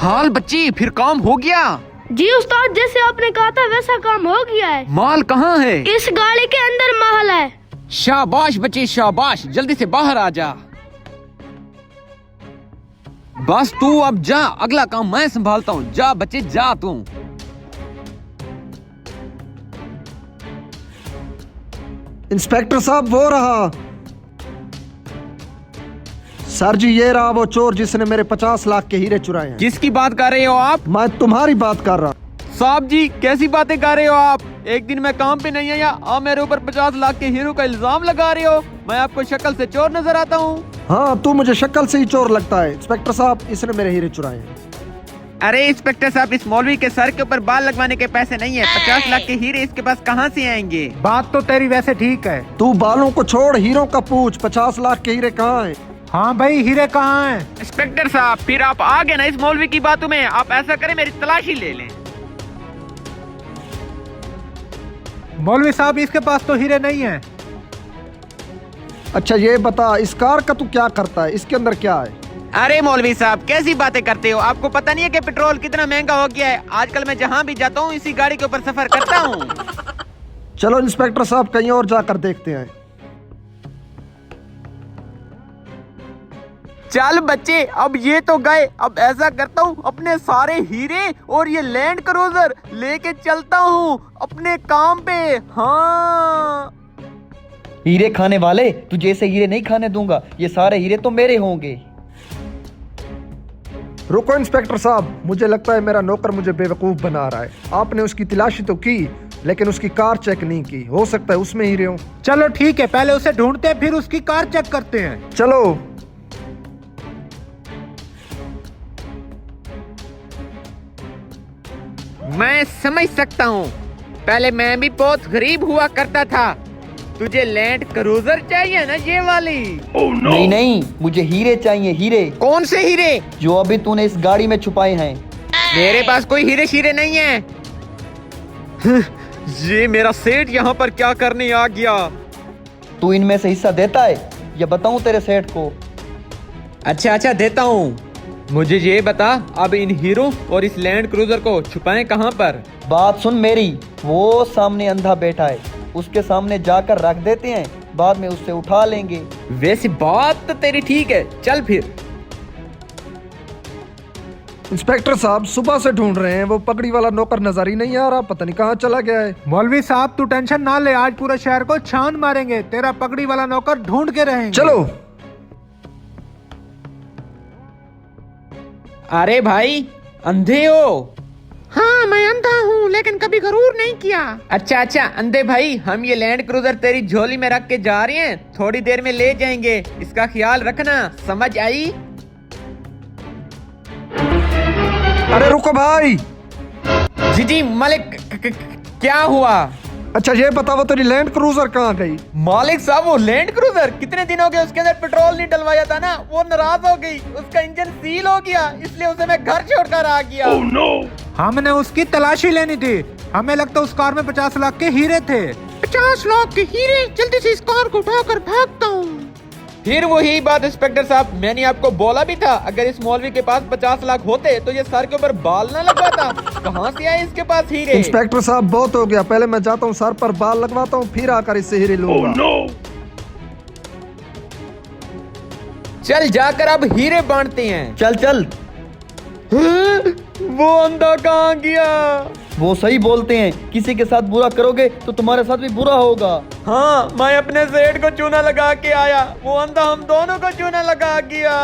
हाल बच्ची, फिर काम हो गया? जी उस्ताद, जैसे आपने कहा था वैसा काम हो गया है। माल कहाँ है? इस गाड़ी के अंदर महल है। शाबाश बच्ची शाबाश, जल्दी से बाहर आ जा। बस तू अब जा, अगला काम मैं संभालता हूँ। जा बच्चे जा तू। इंस्पेक्टर साहब वो रहा। सर जी ये रहा वो चोर जिसने मेरे 50 लाख के हीरे चुराए हैं। किसकी बात कर रहे हो आप? मैं तुम्हारी बात कर रहा। साहब जी कैसी बातें कर रहे हो आप? एक दिन मैं काम पे नहीं आया, आप मेरे ऊपर 50 लाख के हीरो का इल्जाम लगा रहे हो। मैं आपको शक्ल से चोर नजर आता हूँ? हाँ तू मुझे शक्ल से ही चोर लगता है। इंस्पेक्टर साहब इसने मेरे हीरे चुराए हैं। अरे इंस्पेक्टर साहब, इस मौलवी के सर के ऊपर बाल लगवाने के पैसे नहीं है। 50 लाख के हीरे इसके पास कहाँ से आएंगे? बात तो तेरी वैसे ठीक है। तू बालों को छोड़, हीरो का पूछ। 50 लाख के हीरे कहाँ हैं? हाँ भाई, हीरे कहाँ हैं? इंस्पेक्टर साहब फिर आप आ गए ना इस मौलवी की बातों में। आप ऐसा करें मेरी तलाशी ले लें। मौलवी साहब इसके पास तो हीरे नहीं हैं। अच्छा ये बता, इस कार का तू क्या करता है? इसके अंदर क्या है? अरे मौलवी साहब कैसी बातें करते हो? आपको पता नहीं है कि पेट्रोल कितना महंगा हो गया है? आजकल मैं जहाँ भी जाता हूँ इसी गाड़ी के ऊपर सफर करता हूँ। चलो इंस्पेक्टर साहब कहीं और जाकर देखते हैं। चल बच्चे, अब ये तो गए। अब ऐसा करता हूँ अपने सारे हीरे और ये लैंड क्रूजर लेके चलता हूँ अपने काम पे। हाँ हीरे खाने वाले, तुझे ऐसे हीरे नहीं खाने दूंगा। ये सारे हीरे तो मेरे होंगे। रुको इंस्पेक्टर साहब, मुझे लगता है मेरा नौकर मुझे बेवकूफ बना रहा है। आपने उसकी तलाशी तो की लेकिन उसकी कार चेक नहीं की। हो सकता है उसमें हीरे हों। चलो ठीक है, पहले उसे ढूंढते हैं फिर उसकी कार चेक करते हैं। चलो। मैं समझ सकता हूँ, पहले मैं भी बहुत गरीब हुआ करता था। तुझे लैंड क्रूजर चाहिए ना ये वाली? नहीं नहीं, मुझे हीरे चाहिए। हीरे? कौन से हीरे? जो अभी तूने इस गाड़ी में छुपाए हैं। मेरे पास कोई हीरे शीरे नहीं है। ये मेरा सेठ यहाँ पर क्या करने आ गया? तू इनमें से हिस्सा देता है या बताऊं तेरे सेठ को? अच्छा देता हूँ। मुझे ये बता, अब इन हीरो और इस लैंड क्रूजर को छुपाएं कहाँ पर? बात सुन मेरी, वो सामने अंधा बैठा है, उसके सामने जाकर रख देते हैं, बाद में उससे उठा लेंगे। वैसे बात तो तेरी ठीक है, चल फिर। इंस्पेक्टर साहब सुबह से ढूंढ रहे हैं, वो पगड़ी वाला नौकर नजर ही नहीं आ रहा। पता नहीं कहाँ चला गया है। मौलवी साहब तू टेंशन ना ले, आज पूरे शहर को छान मारेंगे। तेरा पगड़ी वाला नौकर ढूंढ के रहेंगे। चलो। अरे भाई अंधे हो? हाँ मैं अंधा हूँ लेकिन कभी गरूर नहीं किया। अच्छा अंधे भाई, हम ये लैंड क्रूजर तेरी झोली में रख के जा रहे हैं, थोड़ी देर में ले जाएंगे, इसका ख्याल रखना, समझ आई? अरे रुको भाई। जी मालिक, क्या हुआ? अच्छा ये बताओ तेरी लैंड क्रूजर कहाँ गई? मालिक साहब वो लैंड क्रूजर कितने दिन हो गए उसके अंदर पेट्रोल नहीं डलवाया था ना, वो नाराज हो गई, उसका इंजन सील हो गया, इसलिए उसे मैं घर छोड़कर आ गया। Oh, no! हमने उसकी तलाशी लेनी थी। हमें लगता उस कार में 50 लाख के हीरे थे। 50 लाख के हीरे? जल्दी से इस कार को उठाकर भागता हूँ। फिर वही बात इंस्पेक्टर साहब, मैंने आपको बोला भी था अगर इस मौलवी के पास 50 लाख होते तो ये सर के ऊपर बाल ना लगवाता। कहाँ से आए इसके पास हीरे? इंस्पेक्टर साहब बहुत हो गया, पहले मैं जाता हूँ सर पर बाल लगवाता हूँ, फिर आकर इससे हीरे लूंगा। चल जाकर अब हीरे बांटते हैं। चल चल। वो अंधा कहाँ गया? वो सही बोलते हैं, किसी के साथ बुरा करोगे तो तुम्हारे साथ भी बुरा होगा। हाँ मैं अपने सेठ को चूना लगा के आया, वो अंधा हम दोनों को चूना लगा गया।